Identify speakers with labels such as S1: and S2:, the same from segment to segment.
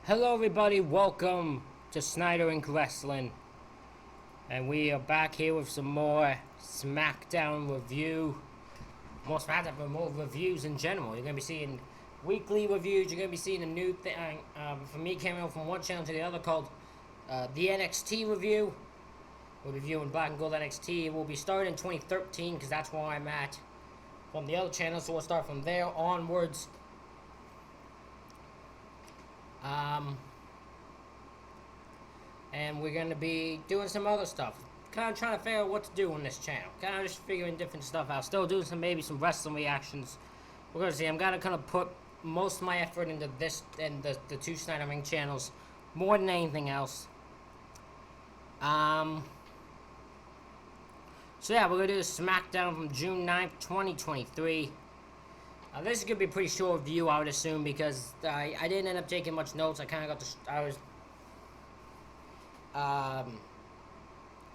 S1: Hello everybody, welcome to Snyder Inc. Wrestling. And we are back here with some more Smackdown review. More Smackdown, but more reviews in general. You're going to be seeing weekly reviews. You're going to be seeing a new thing from me coming out from one channel to the other called the NXT review. We'll be viewing Black and Gold NXT. We'll be starting in 2013 because that's where I'm at from the other channel. So we'll start from there onwards. And we're going to be doing some other stuff. Kind of trying to figure out what to do on this channel. Kind of just figuring different stuff out. Still doing maybe some wrestling reactions. We're going to see. I'm going to kind of put most of my effort into this and the two Snyder Ring channels. More than anything else. So yeah, we're going to do Smackdown from June 9th, 2023. This is going to be a pretty short review, I would assume, because I didn't end up taking much notes. I kind of got I was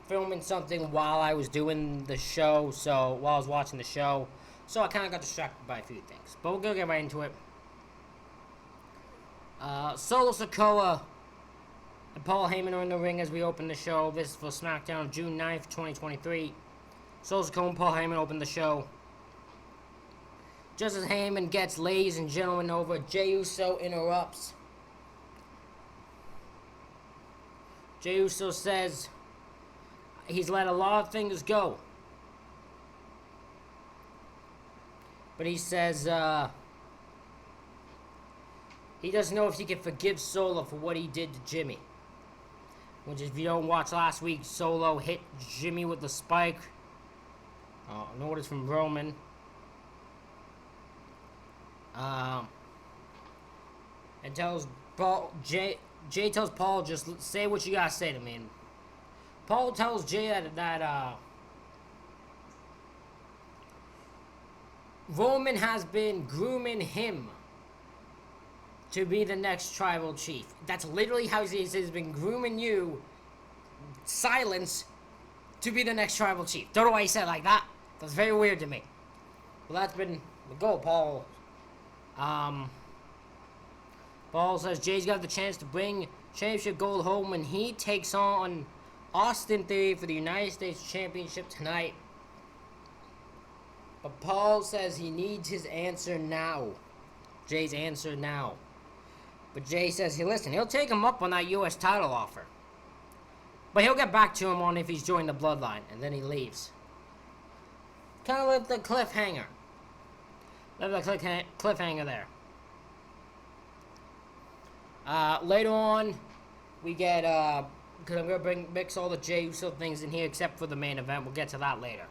S1: filming something while I was doing the show, so while I was watching the show, so I kind of got distracted by a few things. But we're going to get right into it. Solo Sikoa and Paul Heyman are in the ring as we open the show. This is for SmackDown, June 9th, 2023. Solo Sikoa and Paul Heyman open the show. Just as Heyman gets ladies and gentlemen over, Jey Uso interrupts. Jey Uso says he's let a lot of things go. But he says he doesn't know if he can forgive Solo for what he did to Jimmy. Which, if you don't watch last week, Solo hit Jimmy with the spike. An order from Roman. And tells Paul, Jay tells Paul, just say what you gotta say to me. And Paul tells Jay that Roman has been grooming him to be the next tribal chief. That's literally how he says he's been grooming you, silence, to be the next tribal chief. Don't know why he said it like that. That's very weird to me. Well, that's been the goal, Paul. Paul says Jay's got the chance to bring championship gold home when he takes on Austin Theory for the United States Championship tonight. But Paul says he needs his answer now. Jay's answer now. But Jay says, hey, listen, he'll take him up on that U.S. title offer. But he'll get back to him on if he's joined the Bloodline. And then he leaves. Kind of like the cliffhanger. Left the cliffhanger there. Later on, we get, because I'm going to mix all the Jey Uso things in here except for the main event. We'll get to that later.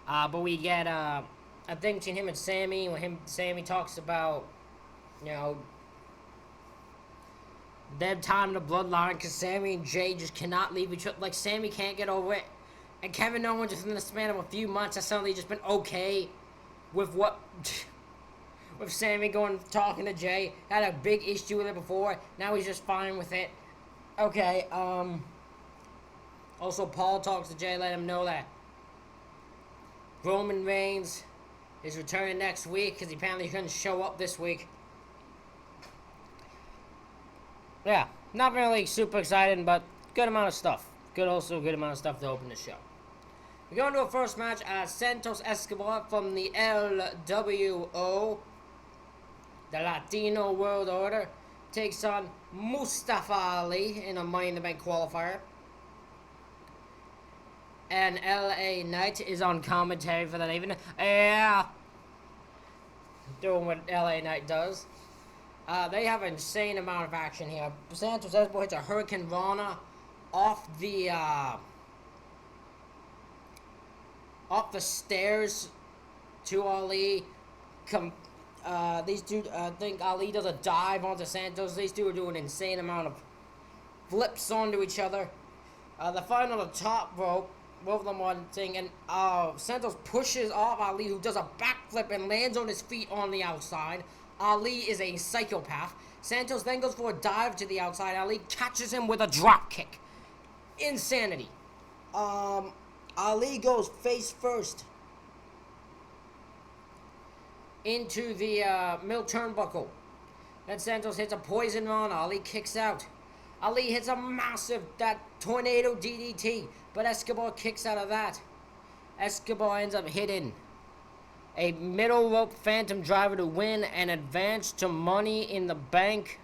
S1: But we get, a thing between him and Sammy, when Sammy talks about, you know, their time in the Bloodline, because Sammy and Jay just cannot leave each other. Like, Sammy can't get over it. And Kevin Owens, just in the span of a few months, has suddenly just been okay with what... with Sammy talking to Jay. Had a big issue with it before. Now he's just fine with it. Okay, also, Paul talks to Jay, let him know that Roman Reigns is returning next week, because he apparently couldn't show up this week. Yeah, not really super excited, but good amount of stuff. Good amount of stuff to open the show. We're going to a first match. Santos Escobar from the LWO, the Latino World Order, takes on Mustafa Ali in a Money in the Bank qualifier. And LA Knight is on commentary for that evening. Yeah, doing what LA Knight does. They have an insane amount of action here. Santos Escobar hits a Hurricane Rana off the stairs to Ali. These two, I think Ali does a dive onto Santos. These two are doing an insane amount of flips onto each other. The fight on the top rope, both of them one thing, and Santos pushes off Ali, who does a backflip and lands on his feet on the outside. Ali is a psychopath. Santos then goes for a dive to the outside. Ali catches him with a drop kick. Insanity. Ali goes face first into the middle turnbuckle. Then Santos hits a poison run. Ali kicks out. Ali hits a massive, that tornado DDT. But Escobar kicks out of that. Escobar ends up hitting a middle rope phantom driver to win and advance to Money in the Bank.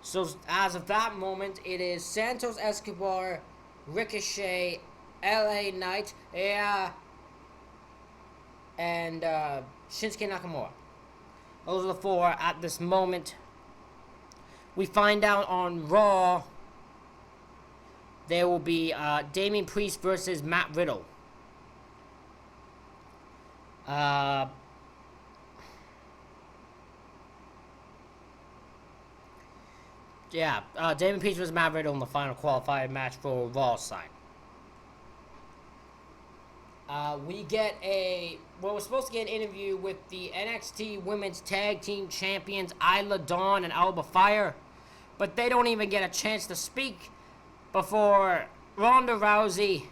S1: So as of that moment, it is Santos Escobar, Ricochet, LA Knight, and Shinsuke Nakamura. Those are the four at this moment. We find out on Raw there will be Damian Priest versus Matt Riddle. Damian Priest versus Matt Riddle in the final qualifier match for Raw side. We get we're supposed to get an interview with the NXT Women's Tag Team Champions Isla Dawn and Alba Fire, but they don't even get a chance to speak before Ronda Rousey,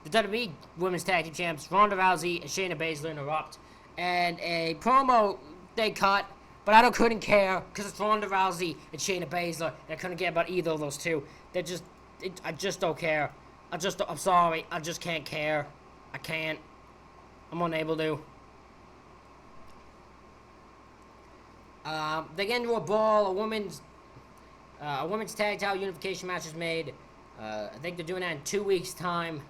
S1: the WWE Women's Tag Team Champs, Ronda Rousey and Shayna Baszler interrupt, and a promo they cut, but I couldn't care because it's Ronda Rousey and Shayna Baszler, and I couldn't care about either of those two. I just don't care. I'm sorry, I just can't care. I can't. I'm unable to. They get into a brawl. A women's tag title unification match is made. I think they're doing that in 2 weeks' time.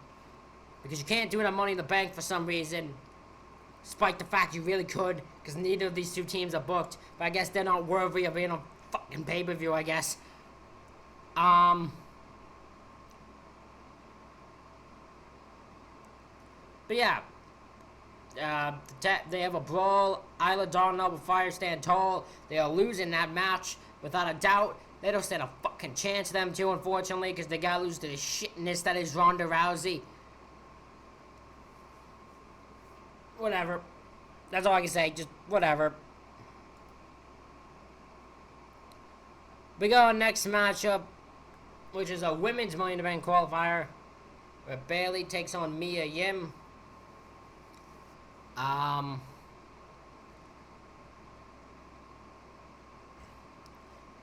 S1: Because you can't do it on Money in the Bank for some reason. Despite the fact you really could. Because neither of these two teams are booked. But I guess they're not worthy of being on fucking pay-per-view, I guess. But yeah. They have a brawl. Isla Dawn and Alba Fire stand tall. They are losing that match. Without a doubt. They don't stand a fucking chance, them two, unfortunately. Because they gotta lose to the shitness that is Ronda Rousey. Whatever. That's all I can say. Just whatever. We got our next matchup, which is a women's Money in the Bank qualifier, where Bayley takes on Mia Yim.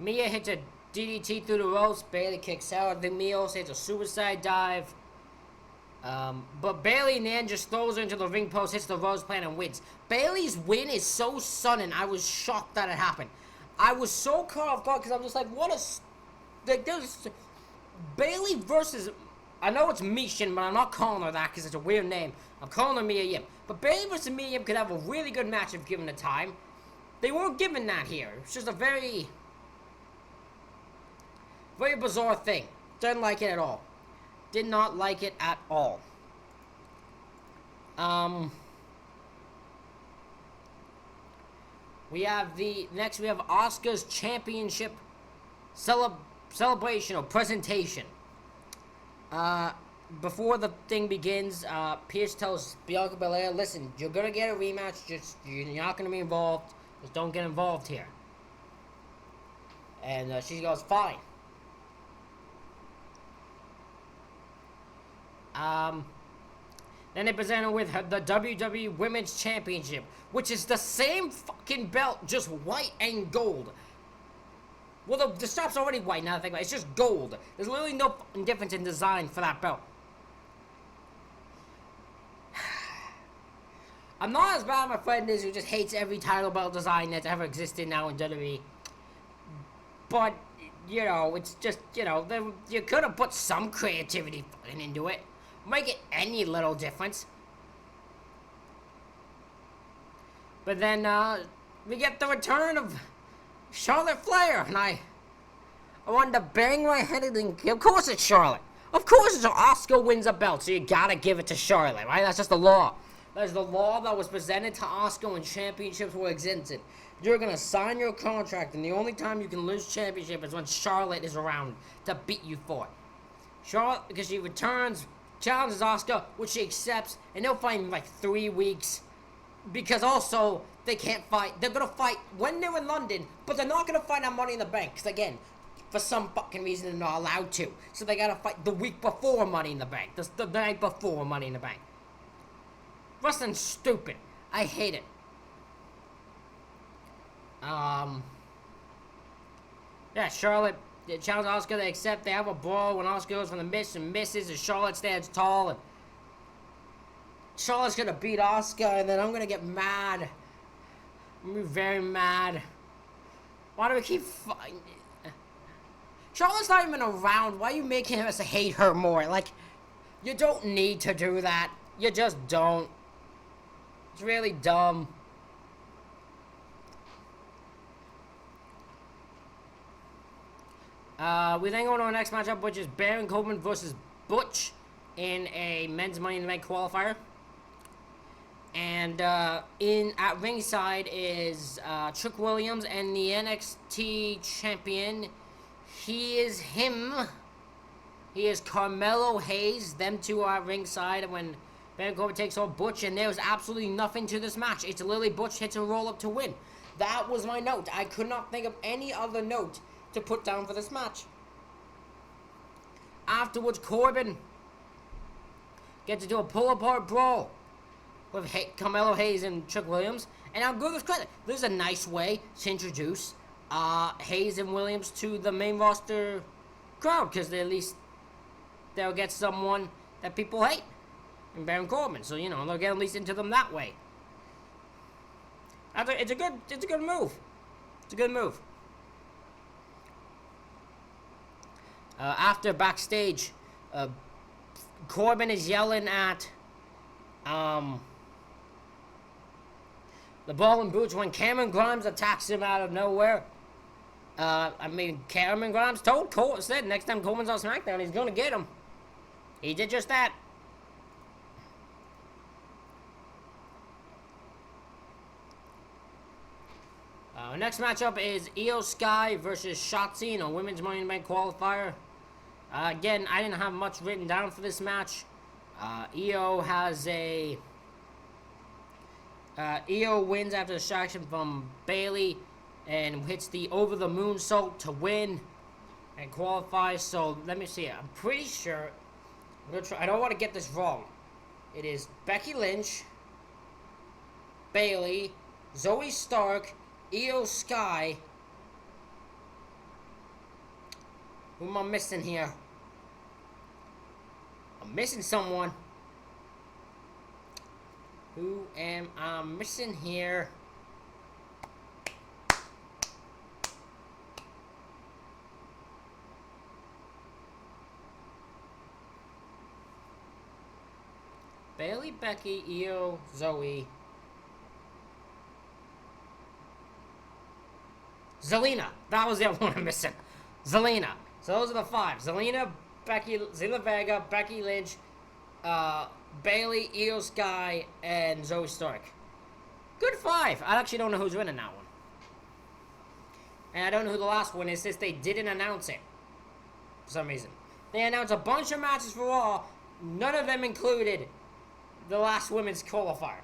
S1: Mia hits a DDT through the ropes. Bayley kicks out. Then Mia also hits a suicide dive. But Bayley in the end just throws her into the ring post, hits the Rose Plant, and wins. Bayley's win is so sudden. I was shocked that it happened. I was so caught off guard because I'm just like, what a... Like, there's... Bayley versus... I know it's Mishin, but I'm not calling her that because it's a weird name. I'm calling her Mia Yim. But Bayley versus Mia Yim could have a really good match if given the time. They weren't given that here. It's just a very bizarre thing. Didn't like it at all. Did not like it at all. We have next we have Asuka's championship celebration or presentation. Before the thing begins, Pierce tells Bianca Belair, listen, you're gonna get a rematch, you're not gonna be involved, just don't get involved here. And she goes, fine. Then they present her with the WWE Women's Championship, which is the same fucking belt, just white and gold. Well, the strap's already white now that I think about it. It's just gold. There's literally no fucking difference in design for that belt. I'm not as bad as my friend is who just hates every title belt design that's ever existed now in WWE. But, you know, it's just, you know, you could have put some creativity fucking into it. Make it any little difference. But then, we get the return of Charlotte Flair, and I wanted to bang my head and of course it's Charlotte. Of course it's Asuka wins a belt, so you gotta give it to Charlotte, right? That's just the law. That's the law that was presented to Asuka when championships were exempted. You're gonna sign your contract, and the only time you can lose championship is when Charlotte is around to beat you for it. Charlotte, because she returns, challenges Asuka, which she accepts, and they'll fight in like 3 weeks. Because also, they can't fight. They're gonna fight when they're in London, but they're not gonna fight on Money in the Bank. Because again, for some fucking reason, they're not allowed to. So they gotta fight the week before Money in the Bank. The night before Money in the Bank. Wrestling's stupid. I hate it. Yeah, Charlotte challenges Asuka to accept. They have a brawl when Asuka goes from the miss and misses, and Charlotte stands tall, and Charlotte's gonna beat Asuka, and then I'm gonna get mad. I'm gonna be very mad. Why do we keep fighting? Charlotte's not even around. Why are you making us hate her more? Like, you don't need to do that. You just don't. It's really dumb. We then go to our next matchup, which is Baron Corbin versus Butch in a men's Money in the Bank qualifier. And at ringside is Trick Williams and the NXT champion. He is him. He is Carmelo Hayes. Them two are at ringside when Baron Corbin takes on Butch, and there's absolutely nothing to this match. It's literally Butch hits a roll-up to win. That was my note. I could not think of any other note to put down for this match. Afterwards, Corbin gets to do a pull-apart brawl with Carmelo Hayes and Trick Williams. And I'll give this credit. This is a nice way to introduce Hayes and Williams to the main roster crowd, because at least they'll get someone that people hate in Baron Corbin. So, you know, they'll get at least into them that way. It's a good move. It's a good move. After backstage, Corbin is yelling at the Ball and Boots when Cameron Grimes attacks him out of nowhere. Cameron Grimes told Corbin, said next time Corbin's on SmackDown, he's gonna get him. He did just that. Next matchup is Io Sky versus Shotzi in a Women's Money in the Bank qualifier. Again, I didn't have much written down for this match. Io wins after distraction from Bayley and hits the over the moonsault to win and qualifies. So let me see. I'm pretty sure. I don't want to get this wrong. It is Becky Lynch, Bayley, Zoe Stark, Io Sky. Who am I missing here? I'm missing someone. Who am I missing here? Bayley, Becky, Io, Zoe. Zelina. That was the other one I'm missing. Zelina. So those are the five. Zelina, Zelina Vega, Becky Lynch, Bayley, Io Sky, and Zoe Stark. Good five. I actually don't know who's winning that one. And I don't know who the last one is since they didn't announce it. For some reason. They announced a bunch of matches for Raw. None of them included the last women's qualifier.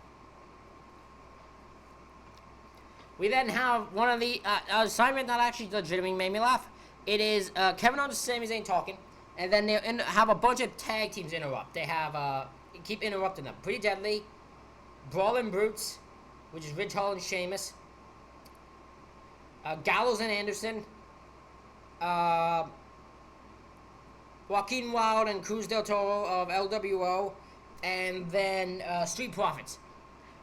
S1: We then have one of the assignment that actually legitimately made me laugh. It is Kevin Owens and Sami Zayn talking, and then they have a bunch of tag teams interrupt. They have keep interrupting them. Pretty Deadly, Brawling Brutes, which is Ridge Holland and Sheamus, Gallows and Anderson, Joaquin Wilde and Cruz del Toro of LWO, and then Street Profits.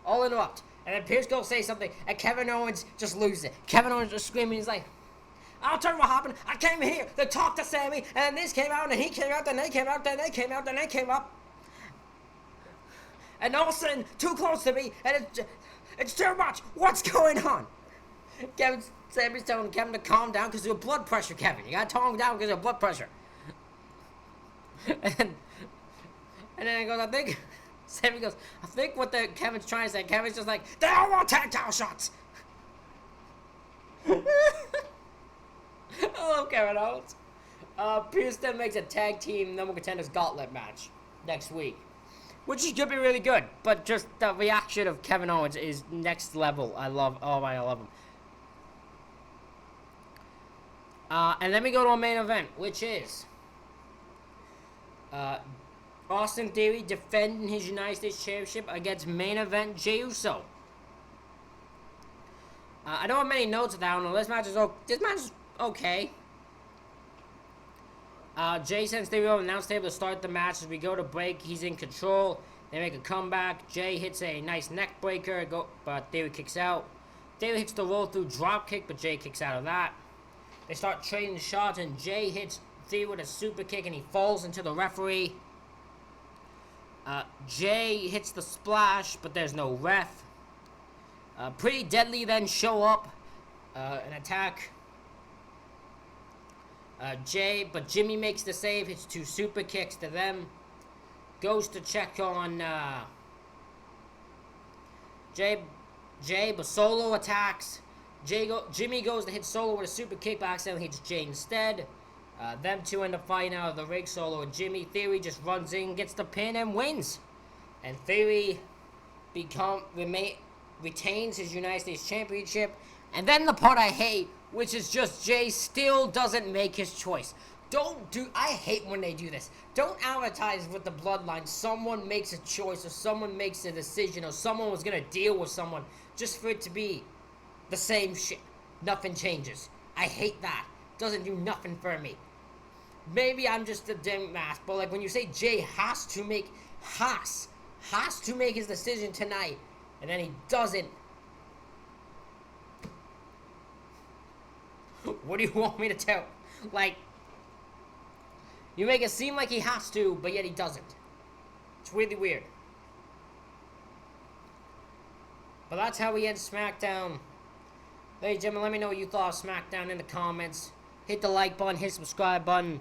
S1: All interrupt. And then Pierce goes say something, and Kevin Owens just loses it. Kevin Owens just screaming, he's like, I'll tell you what happened. I came here to talk to Sammy, and then this came out, and he came out, then they came out, then they came out, then they came up. And all of a sudden, too close to me, and it's too much. What's going on? Sammy's telling Kevin to calm down because of your blood pressure, Kevin. You gotta calm down because of your blood pressure. and then he goes, Sammy goes, I think what Kevin's trying to say, Kevin's just like, they all want tag title shots. I love Kevin Owens. Pierce then makes a tag team number contenders gauntlet match next week, which is gonna be really good. But just the reaction of Kevin Owens is next level. I love him. And then we go to a main event, which is Austin Theory defending his United States Championship against main event Jey Uso. I don't have many notes down. This match is okay. Jey sends Theory over the announce table to start the match. As we go to break, he's in control. They make a comeback. Jey hits a nice neck breaker, but Theory kicks out. Theory hits the roll through drop kick, but Jey kicks out of that. They start trading shots, and Jey hits Theory with a super kick, and he falls into the referee. Jey hits the splash, but there's no ref. Pretty Deadly then show up and attack Jey, but Jimmy makes the save, hits 2 super kicks to them. Goes to check on Jey, but Solo attacks. Jimmy goes to hit Solo with a super kick, but accidentally hits Jey instead. Them two end up fighting out of the ring, Solo and Jimmy. Theory just runs in, gets the pin, and wins. And Theory retains his United States Championship. And then the part I hate, which is just Jey still doesn't make his choice. I hate when they do this. Don't advertise with the Bloodline. Someone makes a choice, or someone makes a decision, or someone was going to deal with someone just for it to be the same shit. Nothing changes. I hate that. Doesn't do nothing for me. Maybe I'm just a dumbass, but like when you say Jey has to make his decision tonight, and then he doesn't. What do you want me to tell? Like, you make it seem like he has to, but yet he doesn't. It's really weird. But that's how we end SmackDown. Ladies and gentlemen, let me know what you thought of SmackDown in the comments. Hit the like button, hit the subscribe button.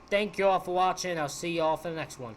S1: Thank you all for watching. I'll see you all for the next one.